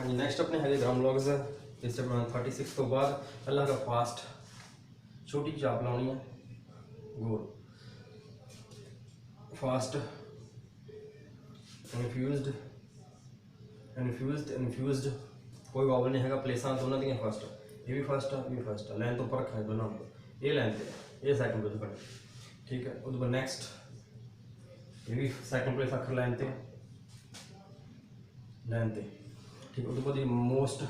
हाँ जी नैक्सट अपने है ग्रामोलॉजिस इस 36 तो बाद पहला का फास्ट छोटी चाप लानी है गोल फास्ट इन्फ्यूज्ड कोई वावल नहीं है प्लेसा दोनों दी फस्ट ये भी फस्ट है ये फस्ट है लाइन तो उपर रखा है दोनों ये लाइन पे ये सैकंड पे खड़े ठीक है उसके बाद नैक्सट ये भी सैकंड प्लेस आखिर लाइन पे ठीक है उसके बाद मोस्ट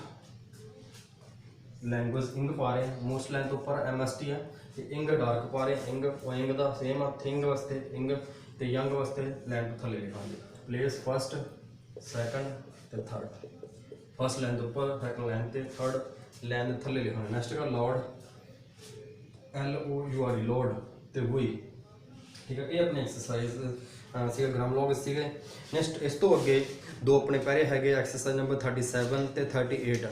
लैंग्वेज इंग पा रहे हैं मोस्ट लाइन तो उपर MST है इंग डार्क पा रहे हैं इंग का सेम है थिंग वास्ते इंग तो यंग वास्ते लाइन तो थले लिखा प्लेस फस्ट सैकंड तो थर्ड फस्ट लाइन तो उपर सैकंड लाइन तो थर्ड लाइन थले लिखा नैक्सट का लॉर्ड LOURD लॉर्ड तो वही ठीक है ये अपनी एक्सरसाइज ग्रामोलॉजिस थे। नैक्सट इस तो अगे दो अपने पैरे है एक्सरसाइज नंबर 37 तो 38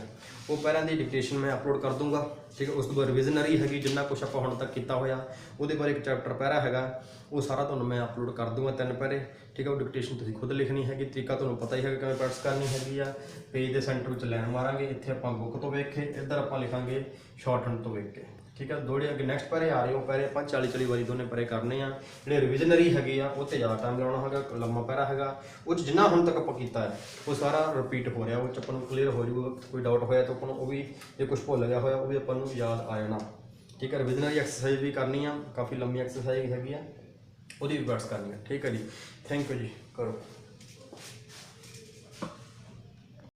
वो पैरों की डिक्टेशन मैं अपलोड कर दूँगा ठीक है। उस बाद रिविजनरी हैगी जिन्ना कुछ आप हुण तक किया होया उहदे बारे एक चैप्टर पैरा हैगा वो सारा तुहानूं मैं अपलोड कर दूँगा 3 पैरे ठीक है। वो डिक्टेशन तुसीं खुद लिखनी हैगी तरीका तुहानूं पता ही है किवें प्रैक्टिस करनी हैगी आ पेज के सेंटर में लाइन मारांगे इत्थे आपां बुक तो वेख के इधर आपां लिखांगे शॉर्टहैंड तो वेख के ठीक है। दोड़े अगे नैक्सट पैरे आ रहे हो पैरे आप 40 वारी दोनों पैरे करने आ जो रिविजनरी हैगी आ वो ज़्यादा टाइम लाना है लम्बा पैरा हैगा वो जिन्ना हुण तक आपां कीता है वो सारा रिपीट हो रहा वो अपन क्लीयर हो जाऊगा कोई डाउट होया तो अपन वो भी जो कुछ भुल गया होया वो भी अपन याद आ जाना ठीक है। रिविजनरी एक्सरसाइज भी करनी आ काफ़ी लंबी एक्सरसाइज हैगी आ वो भी प्रैक्टिस करनी है ठीक है जी। थैंक यू जी करो।